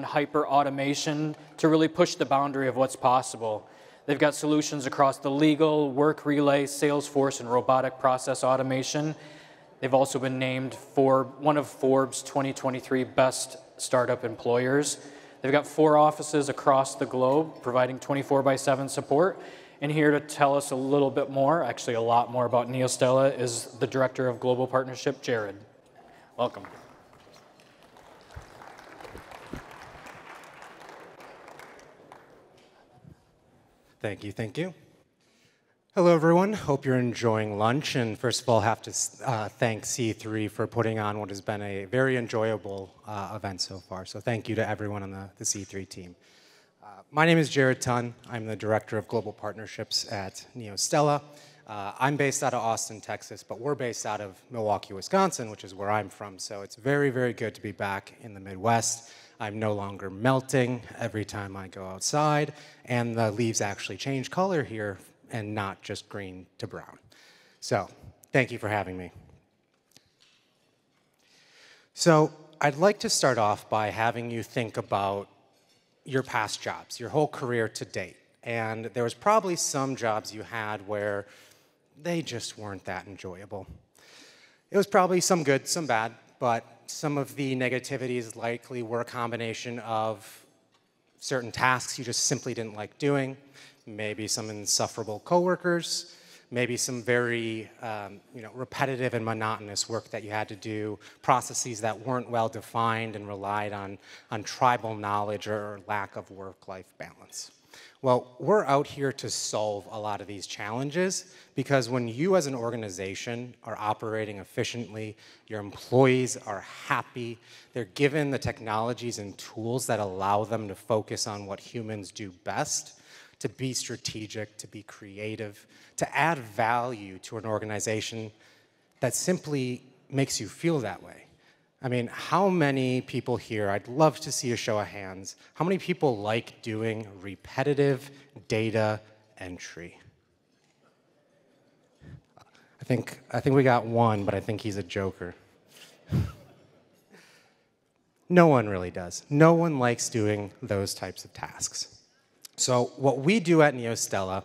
hyper automation to really push the boundary of what's possible. They've got solutions across the legal, work relay, Salesforce, and robotic process automation. They've also been named for one of Forbes' 2023 Best Startup Employers. They've got 4 offices across the globe providing 24/7 support. And here to tell us a little bit more, actually a lot more about Neostella, is the Director of Global Partnership, Jared. Welcome. Thank you, thank you. Hello, everyone. Hope you're enjoying lunch. And first of all, have to thank C3 for putting on what has been a very enjoyable event so far. So thank you to everyone on the C3 team. My name is Jared Tunn. I'm the Director of Global Partnerships at Neostella. I'm based out of Austin, Texas, but we're based out of Milwaukee, Wisconsin, which is where I'm from. So it's very, very good to be back in the Midwest. I'm no longer melting every time I go outside, and the leaves actually change color here and not just green to brown. So thank you for having me. So I'd like to start off by having you think about your past jobs, your whole career to date. And there was probably some jobs you had where they just weren't that enjoyable. It was probably some good, some bad, but some of the negativities likely were a combination of certain tasks you just simply didn't like doing, maybe some insufferable coworkers, maybe some very repetitive and monotonous work that you had to do, processes that weren't well defined and relied on tribal knowledge or lack of work-life balance. Well, we're out here to solve a lot of these challenges because when you as an organization are operating efficiently, your employees are happy, they're given the technologies and tools that allow them to focus on what humans do best, to be strategic, to be creative, to add value to an organization that simply makes you feel that way. I mean, how many people here, I'd love to see a show of hands, how many people like doing repetitive data entry? I think we got one, but I think he's a joker. No one really does. No one likes doing those types of tasks. So what we do at Neostella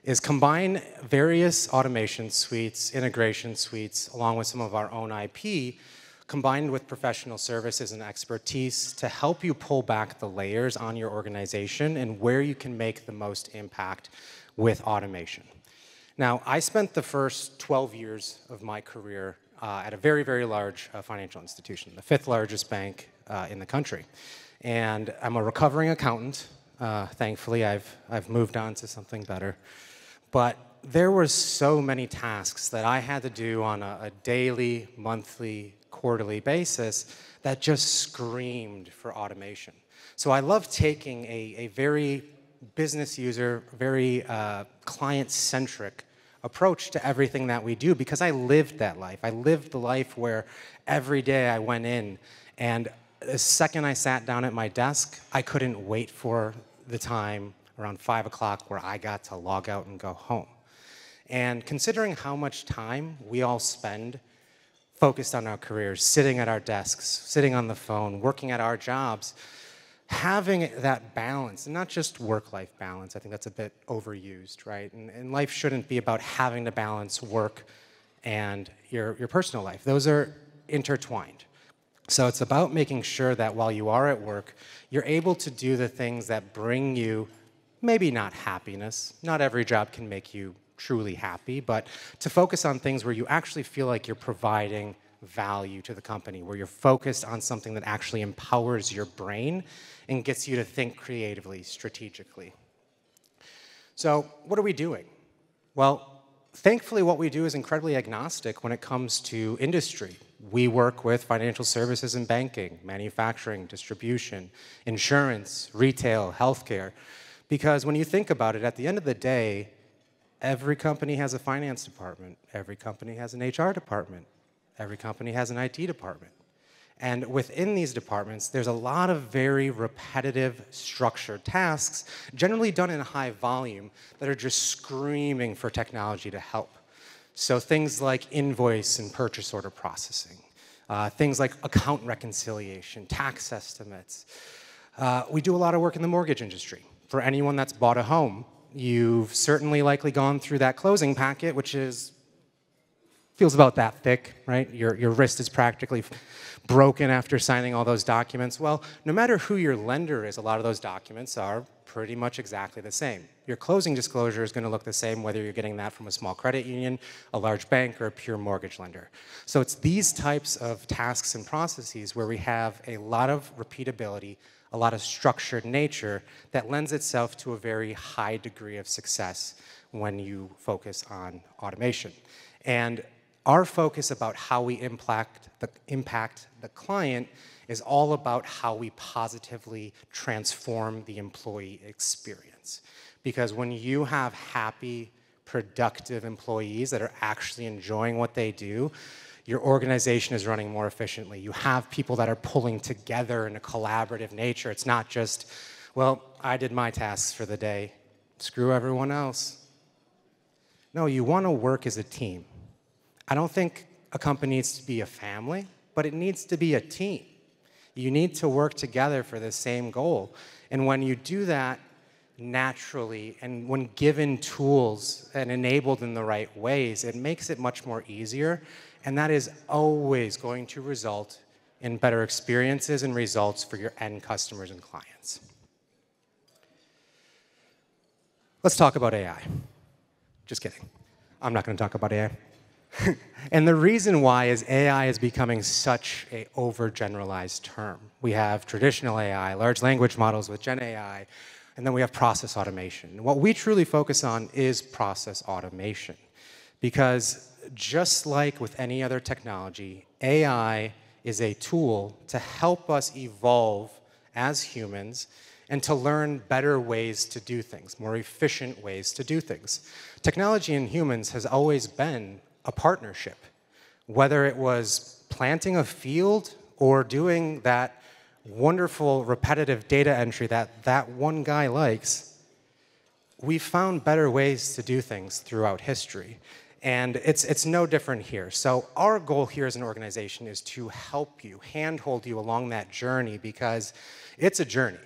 is combine various automation suites, integration suites, along with some of our own IP, combined with professional services and expertise to help you pull back the layers on your organization and where you can make the most impact with automation. Now, I spent the first 12 years of my career at a very, very large financial institution, the 5th largest bank in the country. And I'm a recovering accountant. Thankfully, I've moved on to something better. But there were so many tasks that I had to do on a daily, monthly, quarterly basis that just screamed for automation. So I love taking a very business user, very client-centric approach to everything that we do because I lived that life. I lived the life where every day I went in and the second I sat down at my desk, I couldn't wait for the time around 5 o'clock where I got to log out and go home. And considering how much time we all spend focused on our careers, sitting at our desks, sitting on the phone, working at our jobs, having that balance, and not just work-life balance, I think that's a bit overused, right? And life shouldn't be about having to balance work and your personal life. Those are intertwined. So it's about making sure that while you are at work, you're able to do the things that bring you, maybe not happiness. Not every job can make you truly happy, but to focus on things where you actually feel like you're providing value to the company, where you're focused on something that actually empowers your brain and gets you to think creatively, strategically. So what are we doing? Well, thankfully what we do is incredibly agnostic when it comes to industry. We work with financial services and banking, manufacturing, distribution, insurance, retail, healthcare, because when you think about it, at the end of the day, every company has a finance department, every company has an HR department, every company has an IT department. And within these departments, there's a lot of very repetitive, structured tasks, generally done in high volume, that are just screaming for technology to help. So things like invoice and purchase order processing, things like account reconciliation, tax estimates, We do a lot of work in the mortgage industry. For anyone that's bought a home, you've certainly likely gone through that closing packet, which feels about that thick, right? Your wrist is practically broken after signing all those documents. Well, no matter who your lender is, a lot of those documents are pretty much exactly the same. Your closing disclosure is going to look the same whether you're getting that from a small credit union, a large bank, or a pure mortgage lender. So it's these types of tasks and processes where we have a lot of repeatability, a lot of structured nature that lends itself to a very high degree of success when you focus on automation. And our focus about how we impact the client is all about how we positively transform the employee experience. Because when you have happy, productive employees that are actually enjoying what they do, your organization is running more efficiently. You have people that are pulling together in a collaborative nature. It's not just, well, I did my tasks for the day, screw everyone else. No, you want to work as a team. I don't think a company needs to be a family, but it needs to be a team. You need to work together for the same goal. And when you do that naturally, and when given tools and enabled in the right ways, it makes it much more easier. And that is always going to result in better experiences and results for your end customers and clients. Let's talk about AI. Just kidding. I'm not going to talk about AI. And the reason why is AI is becoming such an overgeneralized term. We have traditional AI, large language models with Gen AI, and then we have process automation. And what we truly focus on is process automation. Because just like with any other technology, AI is a tool to help us evolve as humans and to learn better ways to do things, more efficient ways to do things. Technology and humans has always been a partnership, whether it was planting a field or doing that wonderful repetitive data entry that one guy likes. We've found better ways to do things throughout history, and it's no different here. So our goal here as an organization is to help you, handhold you along that journey, because it's a journey.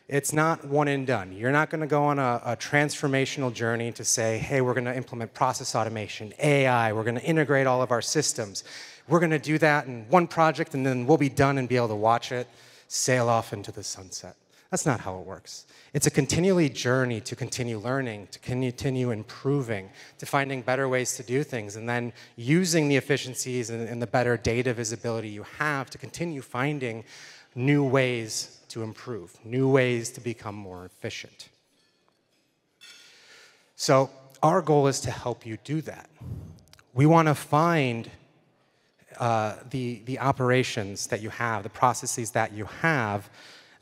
It's not one and done. You're not going to go on a transformational journey to say, hey, we're going to implement process automation, AI, we're going to integrate all of our systems. We're going to do that in one project, and then we'll be done and be able to watch it sail off into the sunset. That's not how it works. It's a continually journey to continue learning, to continue improving, to finding better ways to do things, and then using the efficiencies and the better data visibility you have to continue finding new ways to improve, new ways to become more efficient. So our goal is to help you do that. We want to find the operations that you have, the processes that you have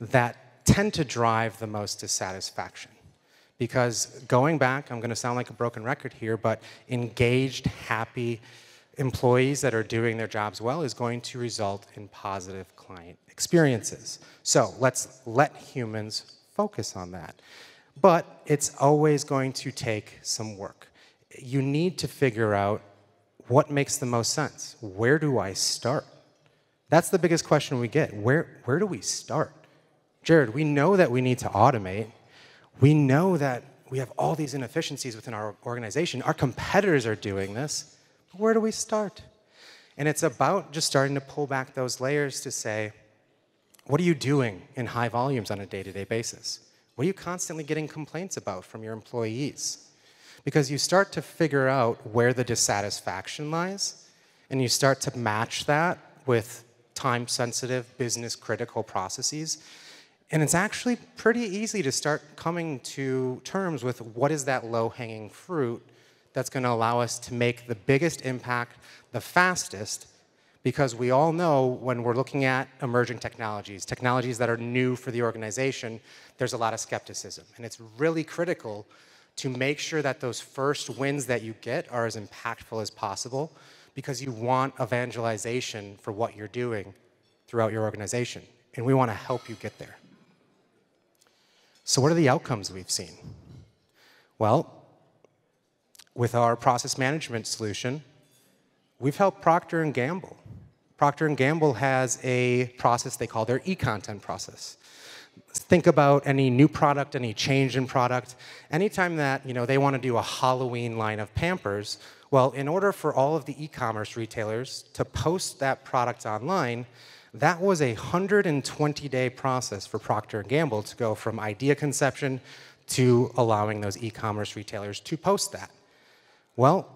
that tend to drive the most dissatisfaction. Because going back, I'm going to sound like a broken record here, but engaged, happy employees that are doing their jobs well is going to result in positive client experiences. So let's let humans focus on that. But it's always going to take some work. You need to figure out what makes the most sense. Where do I start? That's the biggest question we get. Where do we start? Jared, we know that we need to automate. We know that we have all these inefficiencies within our organization. Our competitors are doing this. But where do we start? And it's about just starting to pull back those layers to say, what are you doing in high volumes on a day-to-day basis? What are you constantly getting complaints about from your employees? Because you start to figure out where the dissatisfaction lies, and you start to match that with time-sensitive, business-critical processes. And it's actually pretty easy to start coming to terms with what is that low-hanging fruit that's going to allow us to make the biggest impact the fastest, because we all know when we're looking at emerging technologies that are new for the organization, there's a lot of skepticism. And it's really critical to make sure that those first wins that you get are as impactful as possible, because you want evangelization for what you're doing throughout your organization. And we want to help you get there. So what are the outcomes we've seen? Well, with our process management solution, we've helped Procter & Gamble. Procter & Gamble has a process they call their e-content process. Think about any new product, any change in product. Anytime that they want to do a Halloween line of Pampers, well, in order for all of the e-commerce retailers to post that product online, that was a 120-day process for Procter & Gamble to go from idea conception to allowing those e-commerce retailers to post that. Well,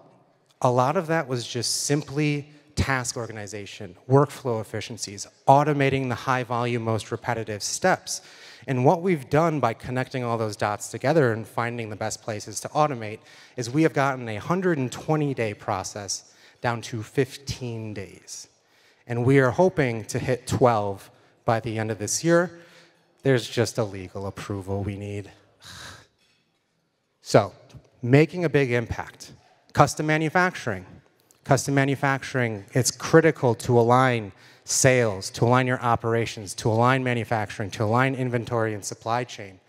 a lot of that was just simply task organization, workflow efficiencies, automating the high volume, most repetitive steps. And what we've done by connecting all those dots together and finding the best places to automate is we have gotten a 120-day process down to 15 days. And we are hoping to hit 12 by the end of this year. There's just a legal approval we need. So, making a big impact. Custom manufacturing. Custom manufacturing, it's critical to align sales, to align your operations, to align manufacturing, to align inventory and supply chain,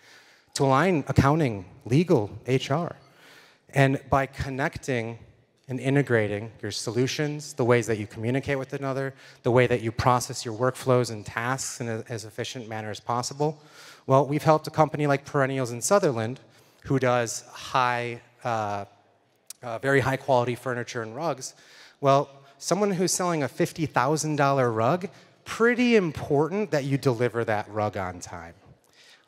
to align accounting, legal, HR. And by connecting and integrating your solutions, the ways that you communicate with another, the way that you process your workflows and tasks in as efficient manner as possible, well, we've helped a company like Perennials in Sutherland, who does very high quality furniture and rugs. Well, someone who's selling a $50,000 rug, pretty important that you deliver that rug on time.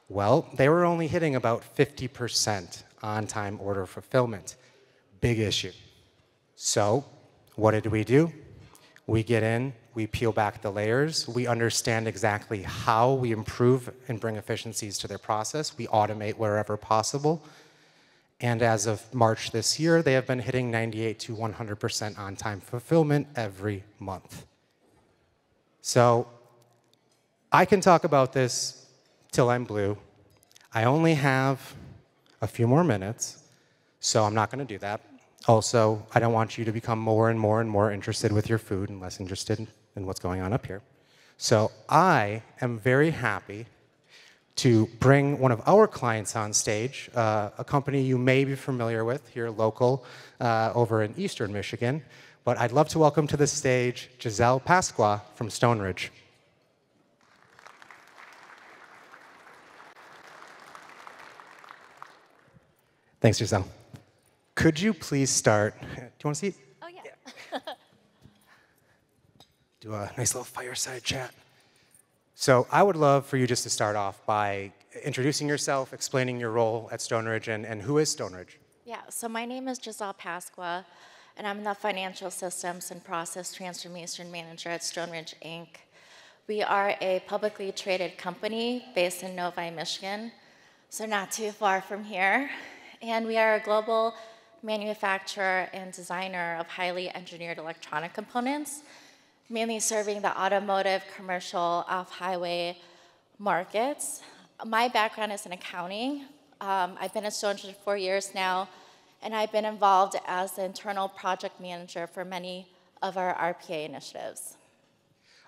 Well, they were only hitting about 50% on-time order fulfillment. Big issue. So, what did we do? We get in, we peel back the layers, we understand exactly how we improve and bring efficiencies to their process, we automate wherever possible, and as of March this year, they have been hitting 98 to 100% on-time fulfillment every month. So I can talk about this till I'm blue. I only have a few more minutes, so I'm not going to do that. Also, I don't want you to become more and more interested with your food and less interested in what's going on up here. So I am very happy to bring one of our clients on stage, a company you may be familiar with here local over in Eastern Michigan. But I'd love to welcome to the stage Giselle Pasqua from Stone Ridge. Thanks, Giselle. Could you please start? Do you want a seat? Oh, yeah. Do a nice little fireside chat. So I would love for you just to start off by introducing yourself, explaining your role at Stone Ridge, and who is Stone Ridge? Yeah, so my name is Giselle Pasqua, and I'm the Financial Systems and Process Transformation Manager at Stone Ridge, Inc. We are a publicly traded company based in Novi, Michigan, so not too far from here. And we are a global manufacturer and designer of highly engineered electronic components, mainly serving the automotive, commercial, off-highway markets. My background is in accounting. I've been at Stone Ridge for 4 years now, and I've been involved as the internal project manager for many of our RPA initiatives.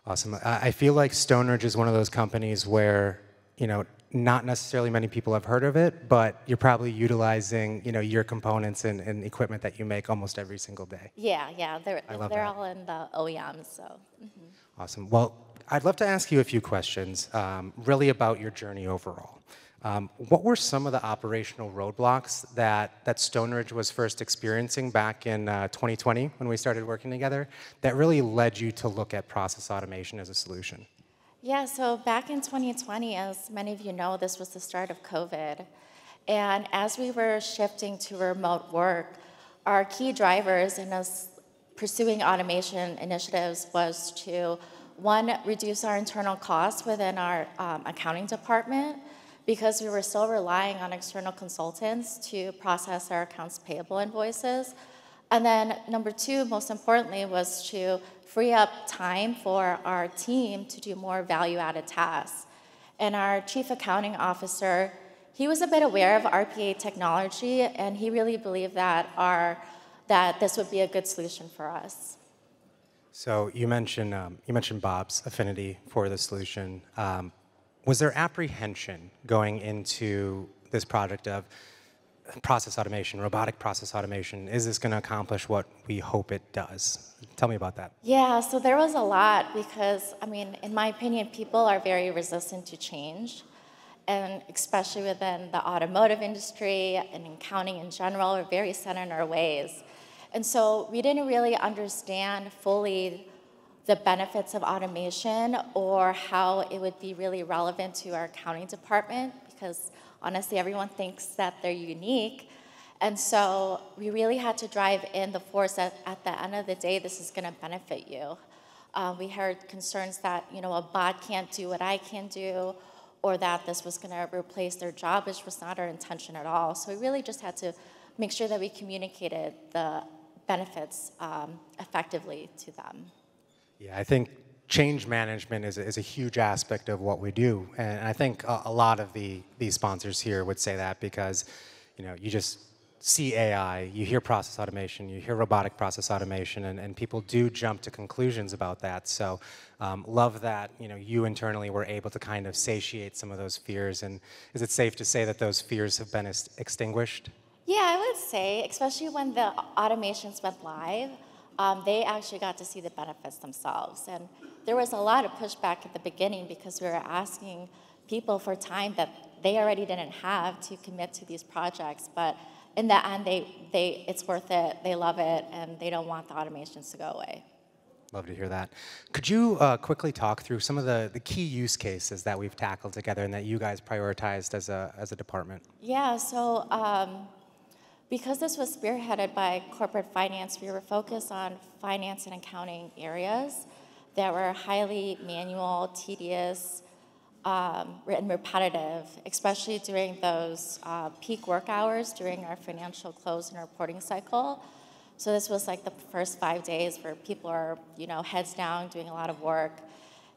Awesome. I feel like Stone Ridge is one of those companies where, not necessarily many people have heard of it, but you're probably utilizing, your components and equipment that you make almost every single day. Yeah, they're that. all in the OEMs, so. Mm-hmm. Awesome. Well, I'd love to ask you a few questions, really about your journey overall. What were some of the operational roadblocks that Stone Ridge was first experiencing back in 2020 when we started working together that really led you to look at process automation as a solution? Yeah, so back in 2020, as many of you know, this was the start of COVID. And as we were shifting to remote work, our key drivers in us pursuing automation initiatives was to, one, reduce our internal costs within our accounting department because we were still relying on external consultants to process our accounts payable invoices. And then number two, most importantly, was to free up time for our team to do more value-added tasks. And our chief accounting officer, he was a bit aware of RPA technology, and he really believed that this would be a good solution for us. So you mentioned Bob's affinity for the solution. Was there apprehension going into this project of process automation, robotic process automation? Is this going to accomplish what we hope it does? Tell me about that. Yeah, so there was a lot because, in my opinion, people are very resistant to change. and especially within the automotive industry and accounting in general, we're very set in our ways. And so we didn't really understand fully the benefits of automation or how it would be really relevant to our accounting department, because honestly, everyone thinks that they're unique. And so we really had to drive in the force that at the end of the day, this is going to benefit you. We heard concerns that, you know, a bot can't do what I can do, or that this was going to replace their job, which was not our intention at all. So we really just had to make sure that we communicated the benefits effectively to them. Yeah, I think change management is a huge aspect of what we do, and I think a lot of these sponsors here would say that because, you know, you just see AI, you hear process automation, you hear robotic process automation, and people do jump to conclusions about that. So love that, you know, you internally were able to kind of satiate some of those fears. And is it safe to say that those fears have been extinguished? Yeah, I would say, especially when the automations went live, they actually got to see the benefits themselves. And there was a lot of pushback at the beginning because we were asking people for time that they already didn't have to commit to these projects. But in the end, it's worth it, they love it, and they don't want the automations to go away. Love to hear that. Could you quickly talk through some of the key use cases that we've tackled together and that you guys prioritized as a department? Yeah, so because this was spearheaded by corporate finance, we were focused on finance and accounting areas that were highly manual, tedious, and repetitive, especially during those peak work hours during our financial close and reporting cycle. So this was like the first 5 days where people are, you know, heads down doing a lot of work.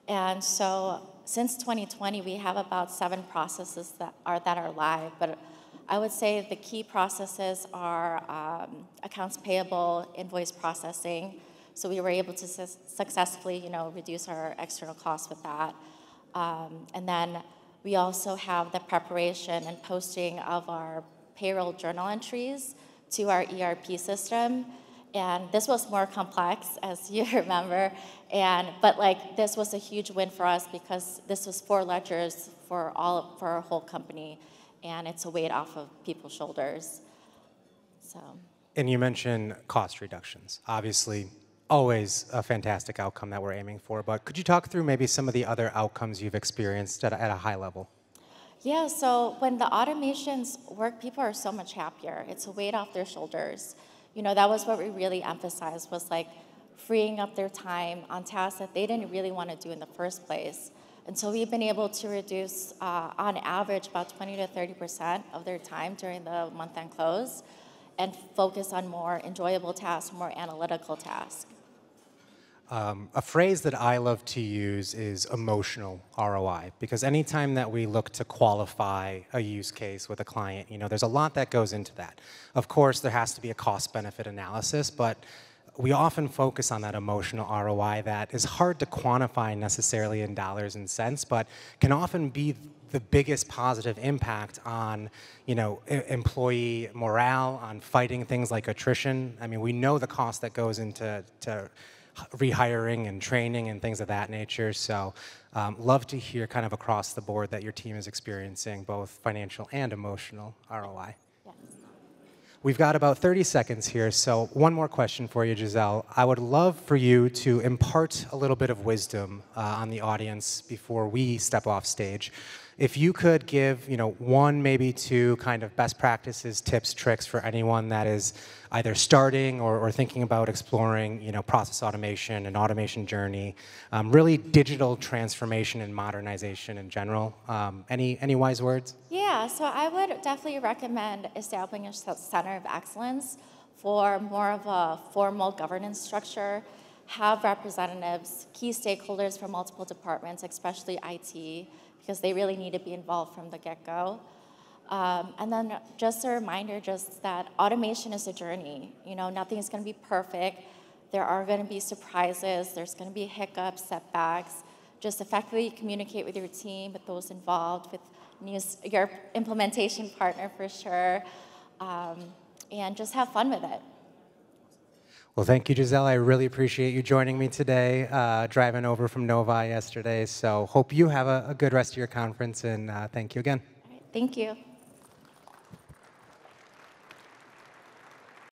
And so since 2020, we have about 7 processes that are live. But I would say the key processes are accounts payable, invoice processing. So we were able to successfully, you know, reduce our external costs with that. And then we also have the preparation and posting of our payroll journal entries to our ERP system. And this was more complex, as you remember. But like this was a huge win for us because this was 4 ledgers for our whole company, and it's a weight off of people's shoulders. So. And you mentioned cost reductions. Obviously, always a fantastic outcome that we're aiming for. But could you talk through maybe some of the other outcomes you've experienced at a high level? Yeah, so when the automations work, people are so much happier. It's a weight off their shoulders. You know, that was what we really emphasized, was like freeing up their time on tasks that they didn't really want to do in the first place. And so we've been able to reduce, on average, about 20 to 30% of their time during the month-end close and focus on more enjoyable tasks, more analytical tasks. A phrase that I love to use is emotional ROI, because anytime that we look to qualify a use case with a client, you know, there's a lot that goes into that. Of course, there has to be a cost-benefit analysis, but we often focus on that emotional ROI that is hard to quantify necessarily in dollars and cents, but can often be the biggest positive impact on, you know, employee morale, on fighting things like attrition. I mean, we know the cost that goes into rehiring and training and things of that nature. So love to hear kind of across the board that your team is experiencing both financial and emotional ROI. Yes. We've got about 30 seconds here, so one more question for you, Giselle. I would love for you to impart a little bit of wisdom on the audience before we step off stage. If you could give, you know, 1, maybe 2 kind of best practices, tips, tricks for anyone that is either starting or thinking about exploring, you know, process automation and automation journey, really digital transformation and modernization in general. Any wise words? Yeah, so I would definitely recommend establishing a center of excellence for more of a formal governance structure. Have representatives, key stakeholders from multiple departments, especially IT, because they really need to be involved from the get-go. And then just a reminder just that automation is a journey. You know, nothing is going to be perfect. There are going to be surprises. There's going to be hiccups, setbacks. Just effectively communicate with your team, with those involved, with your implementation partner for sure, and just have fun with it. Well, thank you, Giselle. I really appreciate you joining me today, driving over from Novi yesterday. So hope you have a good rest of your conference, and thank you again. All right, thank you.